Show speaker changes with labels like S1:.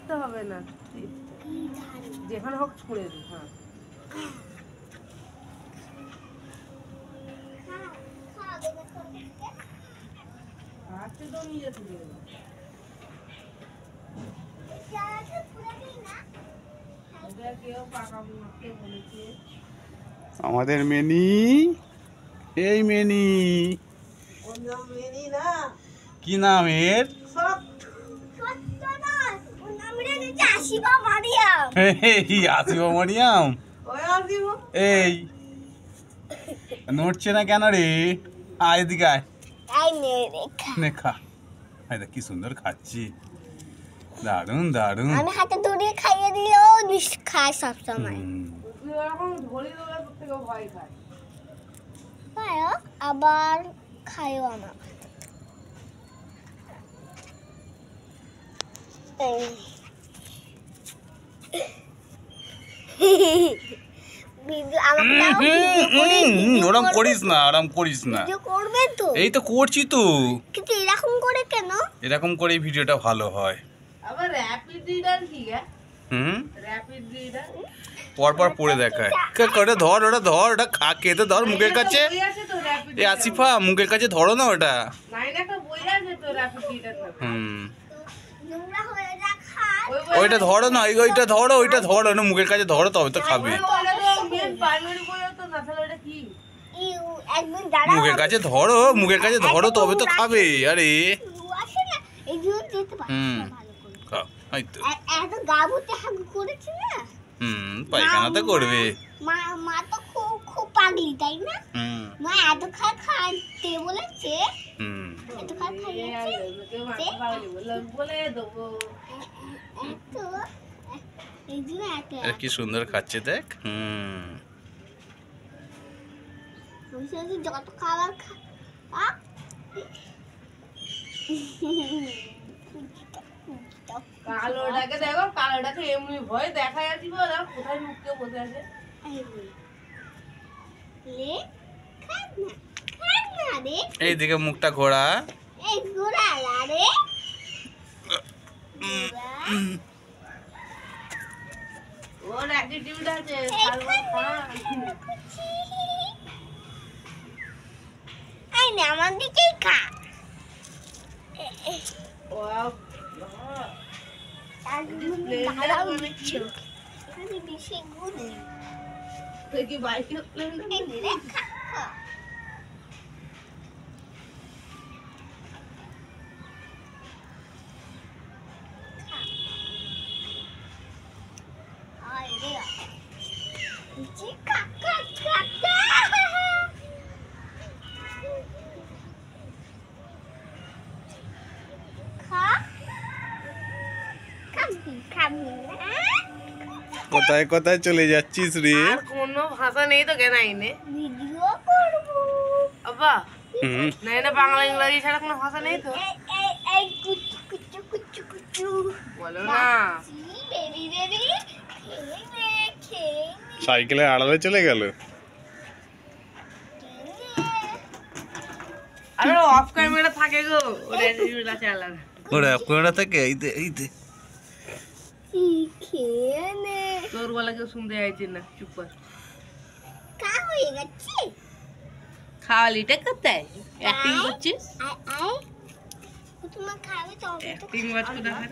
S1: ঝাড়তে হবে না, যেখানে হোক ছুঁড়ে দিই। হ্যাঁ আজকে তো নিজে থেকে
S2: আমাদের মেনি, এই মেনি কি নাম এর? আসিবা মরিয়াম। এই নড়ছে না কেন রে? আয় এদিকে আয়, খা। কি সুন্দর খাচ্ছি, দারুন দারুন।
S3: আমি হাতে ধরে খাইয়ে দিলেও খায় সব সময়। আবার খায়ও আমার।
S2: ওরম করিস না, ওরম করিস না।
S3: করবে তো,
S2: এই তো করছি তো।
S3: কিন্তু এরকম করে কেন?
S2: এরকম করে ভিডিওটা ভালো হয়।
S1: আবার র্যাপিড রিডার কি? র্যাপিড রিডার
S2: পরপর পড়ে দেখায়। ওটা ধর, ওটা ধর, ওটা খা, খেতে ধর মুখের কাছে। এ আসিফা, মুখের কাছে ধরো না ওটা। ওইটা ধরো না, ওইটা ধরো, ওইটা ধরো না, মুখের কাছে ধরো তবে তো খাবে। মুখের কাছে ধরো, মুখের কাছে ধরো তবে তো খাবে। আরে পায়খানাতে করবে।
S3: মা তো খুব পাগলি, তাই না? মা এত খাইতে বলেছে, এত খাইয়ে
S2: কি সুন্দর খাচ্ছে দেখ।
S3: যত খাবার
S1: কালোটাকে দেখো, কালোটাকে এমনি ভয় দেখা যাচ্ছে, কোথায় মুখকে বসে আছে।
S2: এইদিকে মুখটা ঘোরা,
S1: ওর অ্যাটিটিউড আছে।
S3: আমার দিকেই খা।
S2: কোথায় কোথায় চলে যাচ্ছিস রে?
S1: আর কোনো ভাষা নেই তো কেন আইনে
S3: ভিডিও করব
S1: আব্বা? না না, বাংলা ইংরেজি ছাড়া কোনো ভাষা নেই তো?
S3: এই কুচু কুচু কুচু কুচু
S1: বলো না।
S3: বেবি বেবি
S2: সাইকেলে আড়ালে চলে গেল।
S1: আরে অফ ক্যামেরা থাকে গো, ওর অ্যাটিটিউড আছে আলাদা।
S2: ওরে অফ ক্যামেরা থাকে, এইতে
S3: খেয়ে
S1: তোর বলা কেউ শুনতে চাইছে না, চুপ কর।
S3: হয়ে গেছে
S1: খাওয়ালিটা কোথায়? অ্যাক্টিং করছিস?
S3: তোমার খাবে তো
S1: অ্যাক্টিং বাজ করে দেখা।